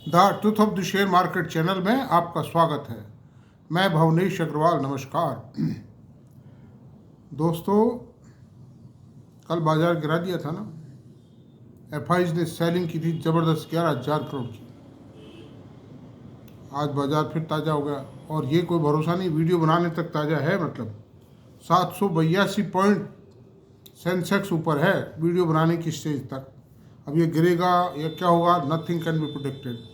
The truth of the share market channel में आपका स्वागत है। मैं भवनेश अग्रवाल। नमस्कार दोस्तों, कल बाजार गिरा दिया था ना। एफआईज ने सेलिंग की थी ज़बरदस्त 11,000 करोड़ की। आज बाजार फिर ताज़ा हो गया और ये कोई भरोसा नहीं, वीडियो बनाने तक ताज़ा है। मतलब 782 पॉइंट सेंसेक्स ऊपर है वीडियो बनाने की स्टेज तक। अब ये गिरेगा या क्या होगा, नथिंग कैन बी प्रोडिक्टेड।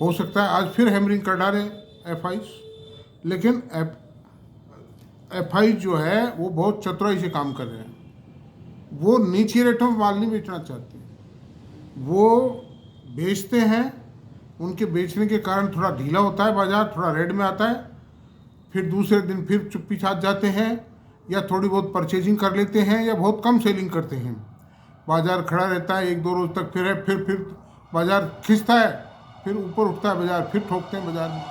हो सकता है आज फिर हैमरिंग कर डालें एफआईज, लेकिन एफआईज जो है वो बहुत चतुराई से काम कर रहे हैं। वो नीचे रेटों में माल नहीं बेचना चाहते, वो बेचते हैं। उनके बेचने के कारण थोड़ा ढीला होता है बाजार, थोड़ा रेड में आता है, फिर दूसरे दिन फिर चुप्पी छाप जाते हैं या थोड़ी बहुत परचेजिंग कर लेते हैं या बहुत कम सेलिंग करते हैं। बाजार खड़ा रहता है एक दो रोज तक, फिर बाजार खिंचता है, फिर ऊपर उठता है बाजार, फिर ठोकते हैं बाजार में।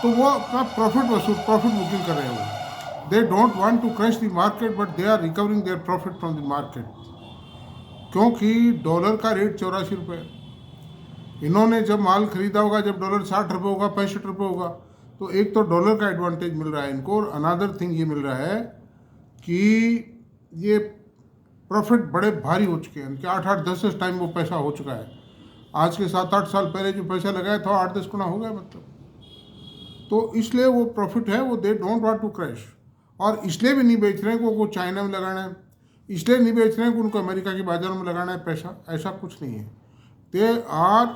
तो वो अपना प्रॉफिट बुकिंग कर रहे हो। They don't want to crash the market but they are recovering their profit from the market, क्योंकि डॉलर का रेट 84 रुपये। इन्होंने जब माल खरीदा होगा, जब डॉलर 60 रुपये होगा, 65 रुपये होगा, तो एक तो डॉलर का एडवांटेज मिल रहा है इनको, और अनदर थिंग ये मिल रहा है कि ये प्रॉफिट बड़े भारी हो चुके हैं इनके। 8-10 टाइम वो पैसा हो चुका है। आज के 7-8 साल पहले जो पैसा लगाया था 8-10 गुना हो गया मतलब। तो इसलिए वो प्रॉफिट है, वो they don't want to crash. और इसलिए भी नहीं बेच रहे हैं कि उनको चाइना में लगाना है, इसलिए नहीं बेच रहे हैं कि उनको अमेरिका के बाजारों में लगाना है पैसा, ऐसा कुछ नहीं है। They are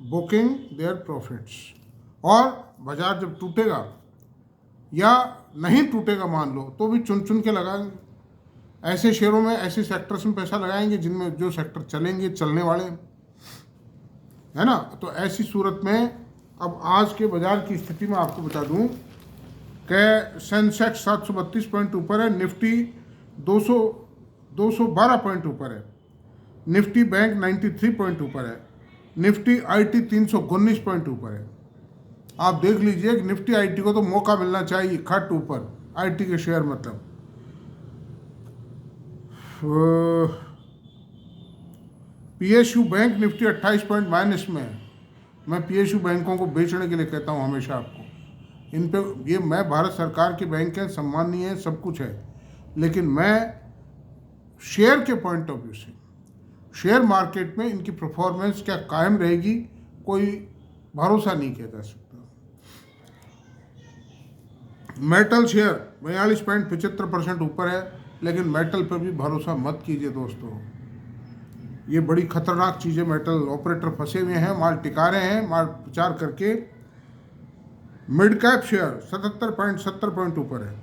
booking their profits. और बाजार जब टूटेगा या नहीं टूटेगा मान लो, तो भी चुन चुन के लगाएंगे। ऐसे शेयरों में, ऐसे सेक्टर्स में पैसा लगाएंगे जिनमें जो सेक्टर चलेंगे, चलने वाले, है ना। तो ऐसी सूरत में अब आज के बाजार की स्थिति में आपको बता दूं कि सेंसेक्स 732 पॉइंट ऊपर है, निफ्टी 212 पॉइंट ऊपर है, निफ्टी बैंक 93 पॉइंट ऊपर है, निफ्टी आईटी 319 पॉइंट ऊपर है। आप देख लीजिए कि निफ्टी आईटी को तो मौका मिलना चाहिए खट ऊपर, आईटी के शेयर मतलब। PSU bank Nifty 28 point minus में है। मैं पीएसयू बैंकों को बेचने के लिए कहता हूँ हमेशा आपको। इन पे ये, मैं भारत सरकार के बैंक हैं, सम्मानीय है, सब कुछ है, लेकिन मैं शेयर के पॉइंट ऑफ व्यू से, शेयर मार्केट में इनकी परफॉर्मेंस क्या कायम रहेगी कोई भरोसा नहीं किया जा सकता। मेटल शेयर 42.75% ऊपर है, लेकिन मेटल पर भी भरोसा मत कीजिए दोस्तों। ये बड़ी खतरनाक चीज़ है। मेटल ऑपरेटर फंसे हुए हैं, माल टिका रहे हैं, माल प्रचार करके। मिड कैप शेयर 77.70 पॉइंट ऊपर है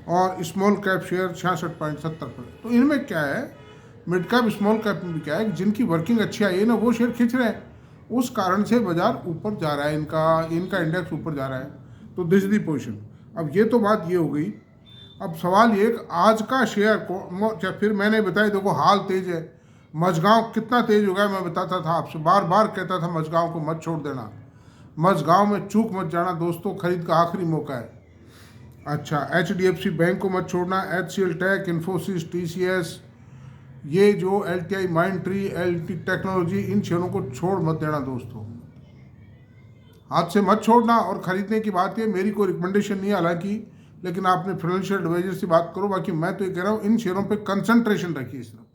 और स्मॉल कैप शेयर 66.70 पॉइंट। तो इनमें क्या है, मिड कैप स्मॉल कैप में भी क्या है, जिनकी वर्किंग अच्छी आई है ना, वो शेयर खींच रहे हैं, उस कारण से बाजार ऊपर जा रहा है, इनका इंडेक्स ऊपर जा रहा है। तो दिस इज द पोजिशन। अब ये तो बात ये हो गई। अब सवाल ये कि आज का शेयर को, फिर मैंने बताया देखो हाल तेज है। मझगांव कितना तेज हो गया, मैं बताता था आपसे, बार बार कहता था मझगांव को मत छोड़ देना, मझगांव में चूक मत जाना दोस्तों, खरीद का आखिरी मौका है। अच्छा, HDFC बैंक को मत छोड़ना, HCL टेक, इन्फोसिस, TCS, ये जो LTI माइंडट्री, LT टेक्नोलॉजी, इन शेयरों को छोड़ मत देना दोस्तों, हाथ से मत छोड़ना। और ख़रीदने की बात है, मेरी कोई रिकमेंडेशन नहीं है हालांकि, लेकिन आपने फाइनेंशियल एडवाइजर से बात करो। बाकी मैं तो ये कह रहा हूँ, इन शेयरों पे कंसंट्रेशन रखिए इस तरफ,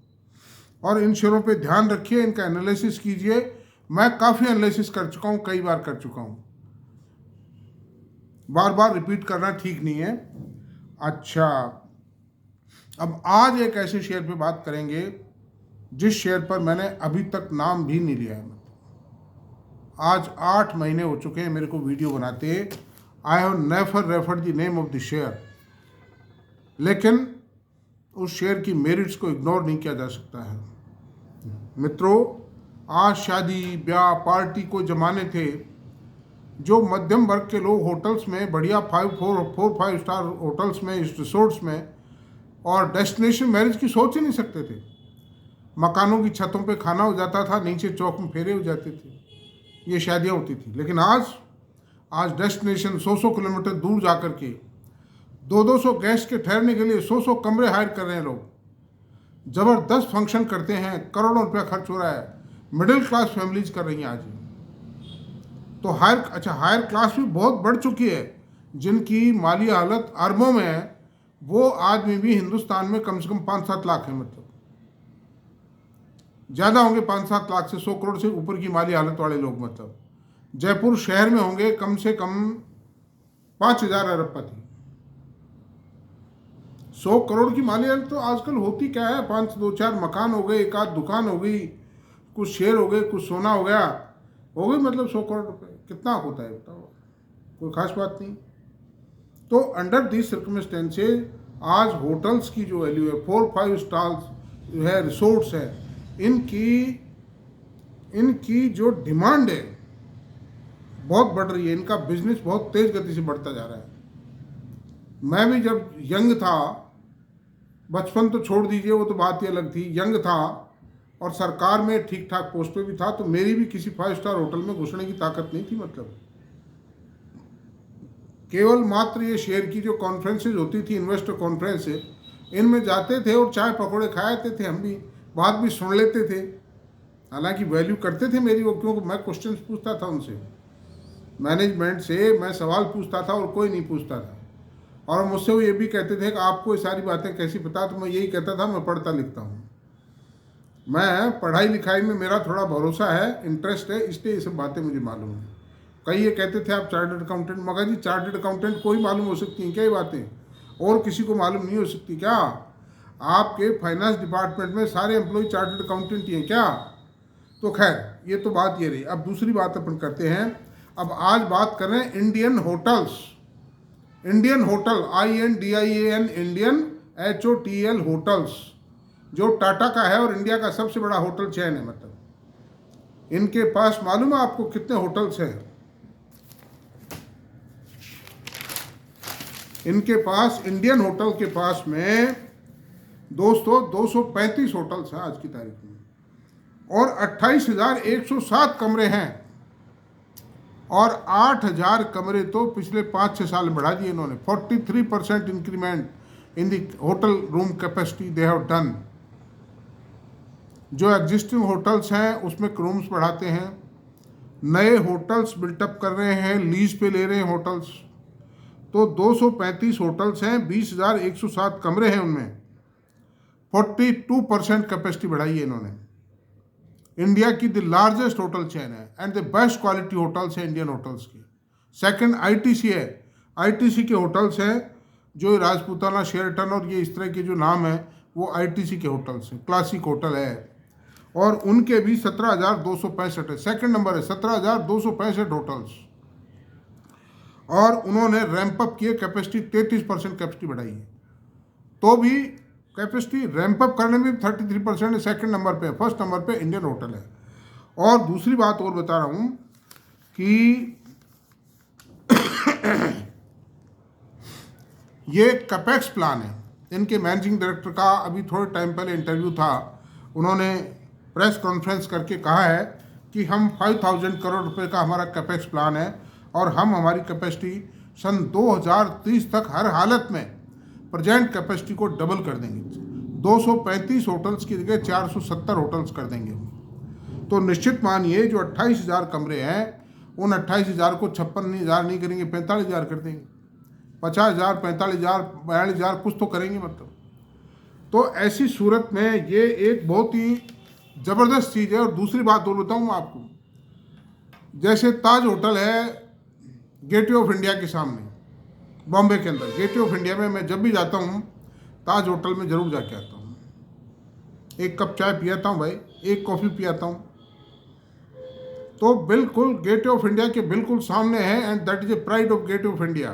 और इन शेयरों पे ध्यान रखिए, इनका एनालिसिस कीजिए। मैं काफ़ी एनालिसिस कर चुका हूँ, कई बार कर चुका हूँ, बार बार रिपीट करना ठीक नहीं है। अच्छा, अब आज एक ऐसे शेयर पे बात करेंगे जिस शेयर पर मैंने अभी तक नाम भी नहीं लिया है। आज 8 महीने हो चुके हैं मेरे को वीडियो बनाते। I have never referred the name of the share, लेकिन उस शेयर की मेरिट्स को इग्नोर नहीं किया जा सकता है मित्रों। आज शादी ब्याह पार्टी को जमाने थे, जो मध्यम वर्ग के लोग होटल्स में, बढ़िया 4-5 स्टार होटल्स में, रिसोर्ट्स में और डेस्टिनेशन मैरिज की सोच ही नहीं सकते थे। मकानों की छतों पे खाना हो जाता था, नीचे चौक में फेरे हो जाते थे, ये शादियाँ होती थी। लेकिन आज डेस्टिनेशन 100 किलोमीटर दूर जा कर के 200 गेस्ट के ठहरने के लिए 100 कमरे हायर कर रहे हैं लोग, ज़बरदस्त फंक्शन करते हैं, करोड़ों रुपया खर्च हो रहा है, मिडिल क्लास फैमिलीज कर रही हैं आज। तो हायर क्लास भी बहुत बढ़ चुकी है, जिनकी माली हालत अरबों में है, वो आदमी भी हिंदुस्तान में कम से कम 5-7 लाख है, मतलब ज़्यादा होंगे 5-7 लाख से 100 करोड़ से ऊपर की माली हालत वाले लोग। मतलब जयपुर शहर में होंगे कम से कम 5,000 अरबपति। 100 करोड़ की माली हालत तो आजकल होती क्या है, 5-2-4 मकान हो गए, एक आध दुकान हो गई, कुछ शेयर हो गए, कुछ सोना हो गया, हो गई मतलब 100 करोड़ रुपए। कितना होता है बताओ, कोई खास बात नहीं। तो अंडर दिस सर्कमस्टेंसेज आज होटल्स की जो वैल्यू है, 4-5 स्टार्स जो है, रिसोर्ट्स है, इनकी जो डिमांड है बहुत बढ़ रही है, इनका बिजनेस बहुत तेज गति से बढ़ता जा रहा है। मैं भी जब यंग था, बचपन तो छोड़ दीजिए, वो तो बात ही अलग थी, यंग था और सरकार में ठीक ठाक पोस्ट पे भी था, तो मेरी भी किसी 5 स्टार होटल में घुसने की ताकत नहीं थी। मतलब केवल मात्र ये शेयर की जो कॉन्फ्रेंसेज होती थी, इन्वेस्टर कॉन्फ्रेंसेज, इनमें जाते थे और चाय पकौड़े खाते थे, हम भी बात भी सुन लेते थे। हालांकि वैल्यू करते थे मेरी वो, क्योंकि मैं क्वेश्चंस पूछता था उनसे, मैनेजमेंट से मैं सवाल पूछता था और कोई नहीं पूछता था। और मुझसे वो ये भी कहते थे कि आपको ये सारी बातें कैसी पता, तो मैं यही कहता था मैं पढ़ता लिखता हूँ, मैं पढ़ाई लिखाई में मेरा थोड़ा भरोसा है, इंटरेस्ट है, इसलिए ये सब बातें मुझे मालूम है। कई ये कहते थे आप चार्टर्ड अकाउंटेंट, मगर जी चार्टर्ड अकाउंटेंट को ही मालूम हो सकती हैं क्या ये बातें, और किसी को मालूम नहीं हो सकती क्या? आपके फाइनेंस डिपार्टमेंट में सारे एम्प्लॉय चार्टर्ड अकाउंटेंट ही हैं क्या? तो खैर ये तो बात ये रही। अब दूसरी बात अपन करते हैं। अब आज बात कर रहे हैं Indian hotels. Indian hotel, INDIAN, Indian HOTL hotels, जो टाटा का है और इंडिया का सबसे बड़ा होटल चेन है। मतलब इनके पास मालूम है आपको कितने होटल्स हैं? इनके पास, इंडियन होटल के पास में दोस्तों 235 होटल्स हैं आज की तारीख में, और 28,107 कमरे हैं, और 8,000 कमरे तो पिछले 5-6 साल में बढ़ा दिए इन्होंने। 43% increment in the hotel room capacity they have done. जो एग्जिस्टिंग होटल्स हैं उसमें रूम्स बढ़ाते हैं, नए होटल्स बिल्टअप कर रहे हैं, लीज पे ले रहे हैं होटल्स। तो 235 होटल्स हैं, 20,107 कमरे हैं, उनमें 42% कैपेसिटी बढ़ाई है इन्होंने। इंडिया की द लार्जेस्ट होटल चेन है and the best quality hotels है इंडियन होटल्स की। सेकंड ITC है, ITC के होटल्स हैं, जो राजपूताना, शेरटन और ये इस तरह के जो नाम है वो ITC के होटल्स हैं, क्लासिक होटल है, और उनके भी 17,265 है, सेकंड नंबर है 17,265 होटल्स। और उन्होंने रैंप अप किए, कैपेसिटी 33% कैपेसिटी बढ़ाई है, तो भी कैपेसिटी रैंप अप करने में 33% है, सेकंड नंबर पे। फर्स्ट नंबर पे इंडियन होटल है। और दूसरी बात और बता रहा हूँ कि ये कैपेक्स प्लान है, इनके मैनेजिंग डायरेक्टर का अभी थोड़े टाइम पहले इंटरव्यू था, उन्होंने प्रेस कॉन्फ्रेंस करके कहा है कि हम 5,000 करोड़ रुपए का हमारा कैपेक्स प्लान है, और हम हमारी कैपेसिटी सन 2030 तक हर हालत में प्रेजेंट कैपेसिटी को डबल कर देंगे। 235 होटल्स की जगह 470 होटल्स कर देंगे। तो निश्चित मानिए जो 28,000 कमरे हैं, उन 28,000 को 56,000 नहीं करेंगे, 45,000 कर देंगे, 50,000, 45,000, 42,000 कुछ तो करेंगे। मतलब तो ऐसी सूरत में ये एक बहुत ही ज़बरदस्त चीज़ है। और दूसरी बात और बताऊँ आपको, जैसे ताज होटल है गेटवे ऑफ इंडिया के सामने, बॉम्बे के अंदर गेटवे ऑफ इंडिया में, मैं जब भी जाता हूँ ताज होटल में ज़रूर जाके आता हूँ, एक कप चाय पियाता हूँ भाई, एक कॉफ़ी पियाता हूँ। तो बिल्कुल गेटवे ऑफ इंडिया के बिल्कुल सामने है, and that is a pride of gateway of India.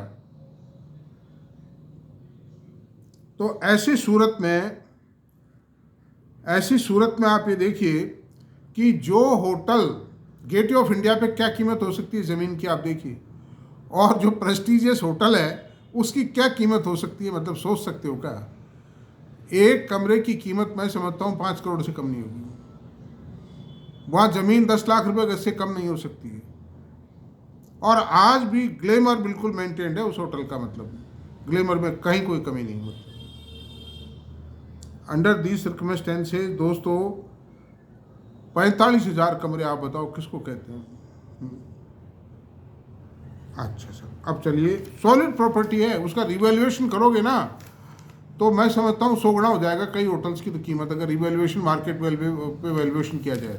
तो ऐसी सूरत में आप ये देखिए कि जो होटल गेटवे ऑफ इंडिया पे क्या कीमत हो सकती है ज़मीन की, आप देखिए, और जो प्रेस्टीजियस होटल है उसकी क्या कीमत हो सकती है। मतलब सोच सकते हो क्या? एक कमरे की कीमत मैं समझता हूँ 5 करोड़ से कम नहीं होगी। वहाँ ज़मीन 10 लाख रुपए गज से कम नहीं हो सकती है, और आज भी ग्लैमर बिल्कुल मेंटेन्ड है उस होटल का। मतलब ग्लैमर में कहीं कोई कमी नहीं होती। अंडर दीज सर्कमस्टेंसेज दोस्तों, 45,000 कमरे, आप बताओ किसको कहते हैं? अच्छा सर, अब चलिए, सॉलिड प्रॉपर्टी है, उसका रिवैल्यूएशन करोगे ना तो मैं समझता हूँ 100 गुना हो जाएगा कई होटल्स की तो कीमत, अगर रिवैल्यूएशन मार्केट पे वैल्यूएशन किया जाए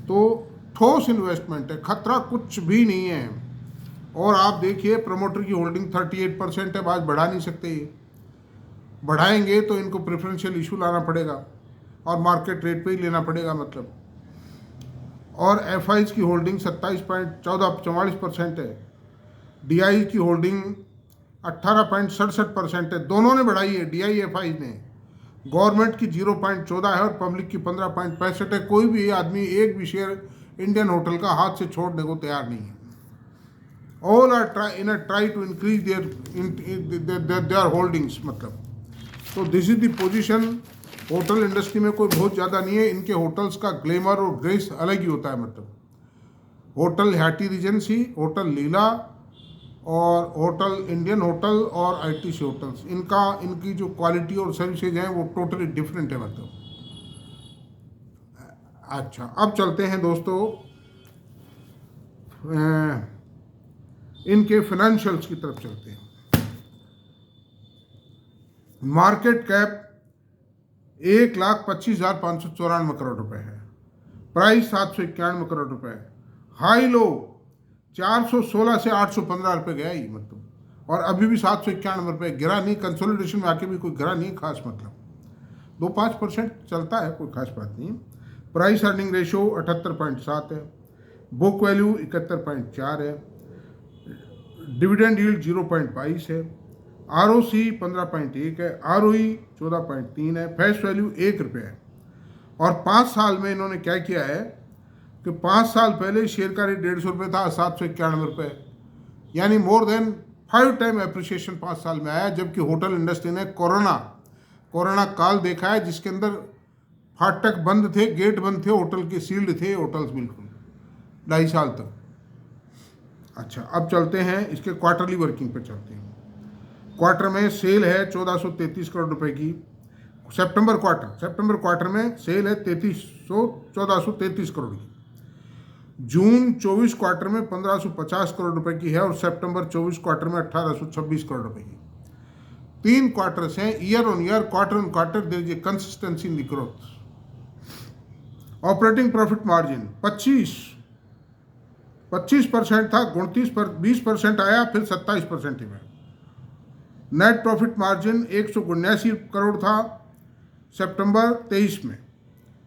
तो ठोस इन्वेस्टमेंट है, खतरा कुछ भी नहीं है। और आप देखिए प्रमोटर की होल्डिंग 38% है, आज बढ़ा नहीं सकते, ये बढ़ाएंगे तो इनको प्रेफरेंशियल इशू लाना पड़ेगा और मार्केट रेट पे ही लेना पड़ेगा मतलब। और एफ की होल्डिंग 27.44% है, डी की होल्डिंग 18.67% है, दोनों ने बढ़ाई है, डी एफ ने। गवर्नमेंट की 0.14 है और पब्लिक की 15.65 है। कोई भी आदमी एक भी शेयर इंडियन होटल का हाथ से छोड़ने को तैयार नहीं है। All are try to increase their holdings मतलब। तो this is the position. Hotel industry में कोई बहुत ज़्यादा नहीं है, इनके होटल्स का ग्लैमर और ग्रेस अलग ही होता है मतलब। होटल हैटी रीजेंसी, होटल लीला और होटल इंडियन होटल और आईटीसी होटल्स, इनकी जो क्वालिटी और सर्विसेज हैं वो टोटली डिफरेंट है मतलब। अच्छा, अब चलते हैं दोस्तों इनके फाइनेंशियल्स की तरफ चलते हैं। मार्केट कैप 1,25,594 करोड़ रुपए है, प्राइस 791 करोड़ रुपए है, हाई लो 416 से 815 रुपये गया ही मतलब, और अभी भी 791 रुपये, गिरा नहीं, कंसोलिडेशन में आके भी कोई गिरा नहीं खास मतलब, 2-5% चलता है, कोई खास बात नहीं। प्राइस अर्निंग रेशो 78.7 है, बुक वैल्यू 71.4 है, डिविडेंड यील्ड 0.22 है, ROC 15.1 है, ROE 14.3 है, फेस वैल्यू 1 रुपये है। और 5 साल में इन्होंने क्या किया है कि 5 साल पहले शेयर का रेट 150 रुपये था, 791 रुपये, यानी मोर देन 5 टाइम एप्रिसिएशन 5 साल में आया। जबकि होटल इंडस्ट्री ने कोरोना काल देखा है जिसके अंदर फाटक बंद थे, गेट बंद थे, होटल के सील्ड थे होटल्स बिल्कुल 2.5 साल तक। अच्छा, अब चलते हैं इसके क्वार्टरली वर्किंग पे चलते हैं। क्वार्टर में सेल है 1433 करोड़ रुपए की, सितंबर क्वार्टर में सेल है 1433 करोड़ की, जून 24 क्वार्टर में 1550 करोड़ रुपए की है और सितंबर 24 क्वार्टर में 1826 करोड़ रुपए की। 3 क्वार्टर्स हैं, year on year, quarter on quarter there is a consistency in the growth. Operating profit margin 25% था, 20% आया, फिर 27% ही में। नेट प्रॉफिट मार्जिन 179 करोड़ था सितंबर 23 में,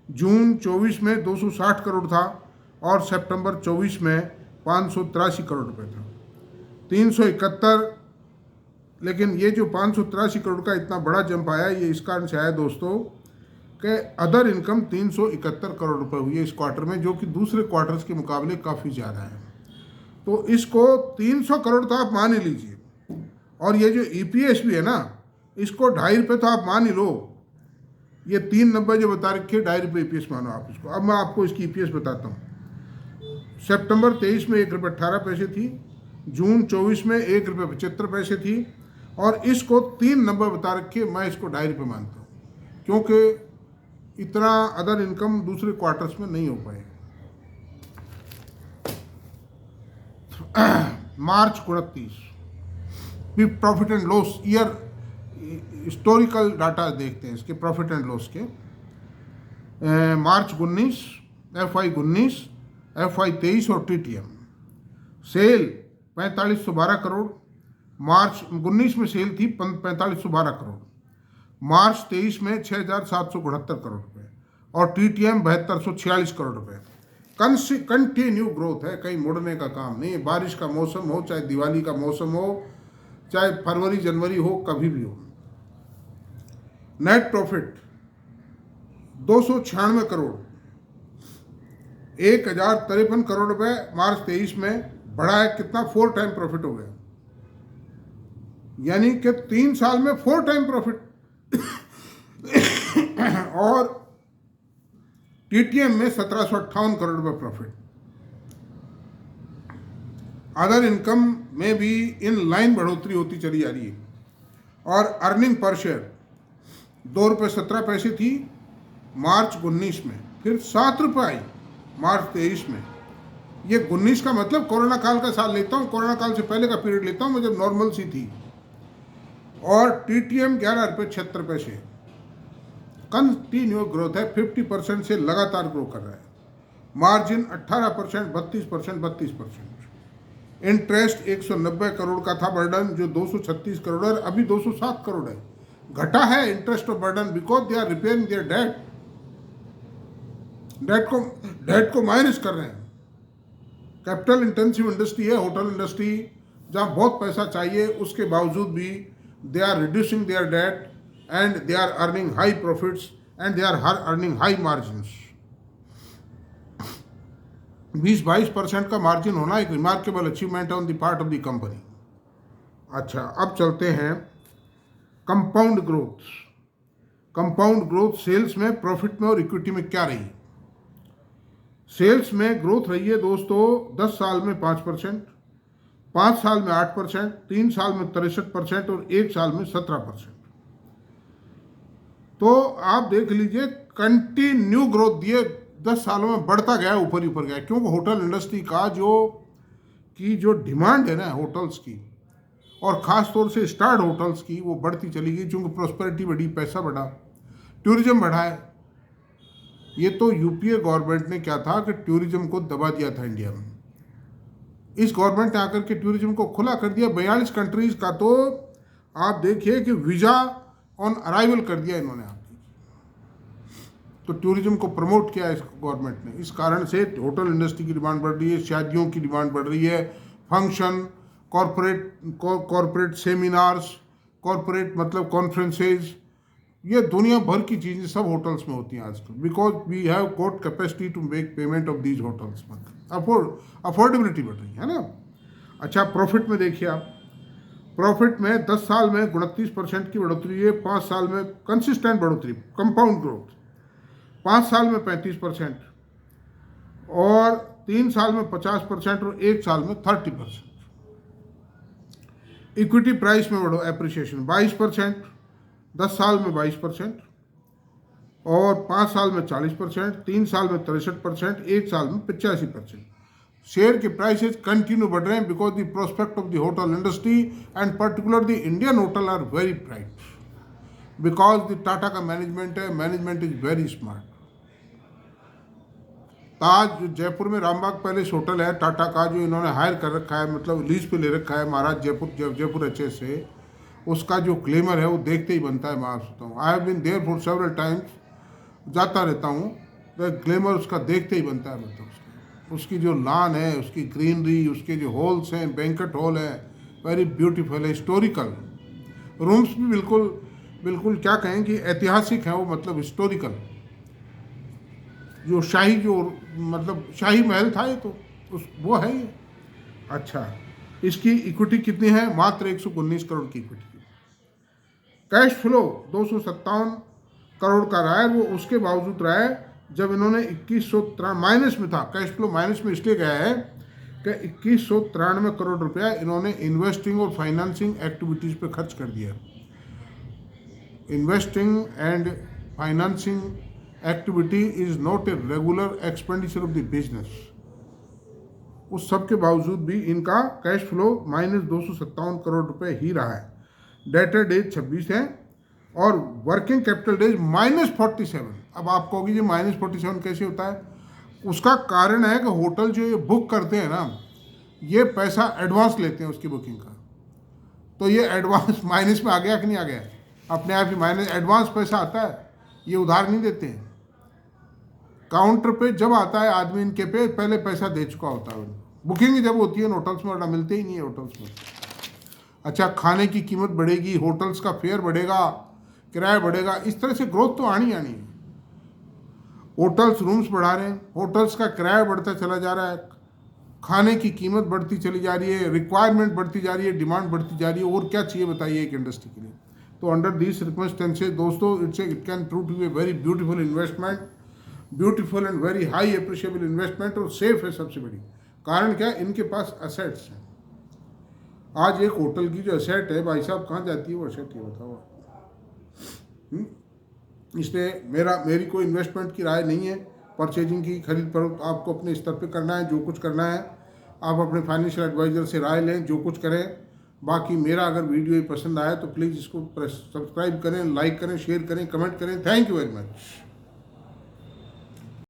जून 24 में 260 करोड़ था और सितंबर 24 में 583 करोड़ रुपए था, 371। लेकिन ये जो 583 करोड़ का इतना बड़ा जंप आया, ये इस कारण से आया दोस्तों कि अदर इनकम 371 करोड़ रुपए हुई है इस क्वार्टर में, जो कि दूसरे क्वार्टर्स के मुकाबले काफ़ी ज़्यादा है। तो इसको 300 करोड़ तो आप मान ही लीजिए, और ये जो EPS भी है ना, इसको 2.5 रुपये तो आप मान ही लो। ये 390 जो बता रखे 2.5 रुपये EPS मानो आप इसको। अब मैं आपको इसकी EPS बताता हूँ। सितंबर 23 में 1 रुपये 18 पैसे थी, जून 24 में 1 रुपये 75 पैसे थी, और इसको 390 बता रखे, मैं इसको 2.5 रुपये मानता हूँ, क्योंकि इतना अदर इनकम दूसरे क्वार्टर्स में नहीं हो पाए। मार्च 29 profit and loss year, historical data देखते हैं इसके प्रॉफिट एंड लॉस के। मार्च 19, FY 19, FY 23 और TTM। सेल 4512 करोड़, मार्च 19 में सेल थी 4512 करोड़, मार्च 23 में 6769 करोड़ रुपए, और TTM 7246 करोड़ रुपए। कंटिन्यू ग्रोथ है, कहीं मुड़ने का काम नहीं है। बारिश का मौसम हो, चाहे दिवाली का मौसम हो, चाहे फरवरी जनवरी हो, कभी भी हो। नेट प्रॉफिट 296 करोड़, 1053 करोड़ रुपए मार्च 23 में बढ़ा है। कितना? 4 टाइम प्रॉफिट हो गया, यानी कि 3 साल में 4 टाइम प्रॉफिट। और TTM में 1758 करोड़ रुपए प्रॉफिट। अदर इनकम में भी इन लाइन बढ़ोतरी होती चली जा रही है। और अर्निंग पर शेयर 2 रुपये 17 पैसे थी मार्च 19 में, फिर 7 रुपये आई मार्च 23 में, ये 19 का मतलब कोरोना काल का साल लेता हूँ, कोरोना काल से पहले का पीरियड लेता हूँ मैं, जब नॉर्मल सी थी। और TTM 11 रुपये 76 पैसे, कंटिन्यू ग्रोथ है, 50% से लगातार ग्रो कर रहा है। मार्जिन 18%, 32%, 32%। इंटरेस्ट 190 करोड़ का था बर्डन, जो 236 करोड़ है, अभी 207 करोड़ है। घटा है interest of burden because they are repairing their debt, debt को माइनस कर रहे हैं। कैपिटल इंटेंसिव इंडस्ट्री है होटल इंडस्ट्री, जहाँ बहुत पैसा चाहिए, उसके बावजूद भी they are reducing their debt and they are earning high profits and they are earning high margins. 20-22% का मार्जिन होना एक remarkable achievement on the part of the company. अच्छा, अब चलते हैं compound growth. Compound growth sales में, profit में और इक्विटी में क्या रही? सेल्स में ग्रोथ रही है दोस्तों 10 साल में 5%, 5 साल में 8%, 3 साल में 63% और 1 साल में 17%। तो आप देख लीजिए कंटिन्यू ग्रोथ दिए, 10 सालों में बढ़ता गया, ऊपर ही ऊपर गया, क्योंकि होटल इंडस्ट्री का जो डिमांड है ना होटल्स की, और ख़ास तौर से स्टार्ड होटल्स की, वो बढ़ती चली गई, क्योंकि प्रॉस्पेरिटी बढ़ी, पैसा बढ़ा, टूरिज्म बढ़ा है। ये तो यूपीए गवर्नमेंट ने क्या था कि टूरिज्म को दबा दिया था इंडिया में। इस गवर्नमेंट ने आकर के टूरिज्म को खुला कर दिया। 42 कंट्रीज़ का तो आप देखिए कि वीज़ा ऑन अराइवल कर दिया इन्होंने आपकी। तो टूरिज्म को प्रमोट किया इस गवर्नमेंट ने। इस कारण से होटल इंडस्ट्री की डिमांड बढ़ रही है, शादियों की डिमांड बढ़ रही है, फंक्शन, कॉरपोरेट सेमिनार्स, कॉरपोरेट मतलब कॉन्फ्रेंसेज, ये दुनिया भर की चीज़ें सब होटल्स में होती हैं आजकल, because we have got capacity to make payment of these hotels. मतलब अफोर्डेबिलिटी बढ़ रही है ना। अच्छा, प्रॉफिट में देखिए आप, प्रॉफिट में 10 साल में 29% की बढ़ोतरी है, 5 साल में कंसिस्टेंट बढ़ोतरी, कंपाउंड ग्रोथ, 5 साल में 35% और 3 साल में 50% और 1 साल में 30%। इक्विटी प्राइस में बढ़ो एप्रिसिएशन 22%, 10 साल में 22% और 5 साल में 40%, 3 साल में 63%, 1 साल में 85%। शेयर के प्राइसेस कंटिन्यू बढ़ रहे हैं because the prospect of the hotel industry and particular the Indian hotel are very bright, because the Tata का मैनेजमेंट है, management is very smart. Taj जो जयपुर में रामबाग पैलेस होटल है टाटा का, जो इन्होंने हायर कर रखा है, मतलब लीज पे ले रखा है महाराज जयपुर अच्छे से, उसका जो ग्लेमर है वो देखते ही बनता है। मैं आप सोचता हूँ, I have been there for several times, जाता रहता हूँ, तो ग्लेमर उसका देखते ही बनता है। मतलब उसकी जो लॉन है, उसकी ग्रीनरी, उसके जो हॉल्स हैं, बैंकेट हॉल है, वेरी ब्यूटीफुल है, हिस्टोरिकल रूम्स भी बिल्कुल बिल्कुल क्या कहें कि ऐतिहासिक है वो, मतलब हिस्टोरिकल, जो शाही जो मतलब शाही महल था ये तो वो है ये। अच्छा, इसकी इक्विटी कितनी है? मात्र 119 करोड़ की इक्विटी। कैश फ्लो 257 करोड़ का रहा है, वो उसके बावजूद रहा है जब इन्होंने 2193 माइनस में था। कैश फ्लो माइनस में इसलिए गया है कि 2193 करोड़ रुपया इन्होंने इन्वेस्टिंग और फाइनेंसिंग एक्टिविटीज़ पे खर्च कर दिया। Investing and financing activity is not a regular expenditure of the business. उस सब के बावजूद भी इनका कैश फ्लो माइनस 257 करोड़ रुपए ही रहा है। डेटर डेज 26 है और वर्किंग कैपिटल डेज -47। अब आप कहोगे जी -47 कैसे होता है? उसका कारण है कि होटल जो ये बुक करते हैं ना, ये पैसा एडवांस लेते हैं उसकी बुकिंग का, तो ये एडवांस माइनस में आ गया कि नहीं आ गया? अपने आप ही माइनस, एडवांस पैसा आता है, ये उधार नहीं देते हैं। काउंटर पे जब आता है आदमी इनके पे पहले पैसा दे चुका होता है। बुकिंग जब होती है होटल्स में, वरना मिलते ही नहीं है होटल्स में। अच्छा, खाने की कीमत बढ़ेगी, होटल्स का फेयर बढ़ेगा, किराया बढ़ेगा, इस तरह से ग्रोथ तो आनी है। होटल्स रूम्स बढ़ा रहे हैं, होटल्स का किराया बढ़ता चला जा रहा है, खाने की कीमत बढ़ती चली जा रही है, रिक्वायरमेंट बढ़ती जा रही है, डिमांड बढ़ती जा रही है, और क्या चाहिए बताइए एक इंडस्ट्री के लिए। तो अंडर दीज सर्कमस्टेंसेस दोस्तों, it can prove to be a very beautiful investment, beautiful and very high appreciable investment, और सेफ है सबसे बड़ी। कारण क्या? इनके पास असेट्स हैं। आज एक होटल की जो असेट है भाई साहब, कहाँ जाती है वो असेट, ये बताओ। इसलिए मेरी कोई इन्वेस्टमेंट की राय नहीं है, परचेजिंग की खरीद पर आपको अपने स्तर पे करना है। जो कुछ करना है आप अपने फाइनेंशियल एडवाइज़र से राय लें, जो कुछ करें। बाकी मेरा अगर वीडियो ही पसंद आया तो प्लीज़ इसको सब्सक्राइब करें, लाइक करें, शेयर करें, कमेंट करें। Thank you very much.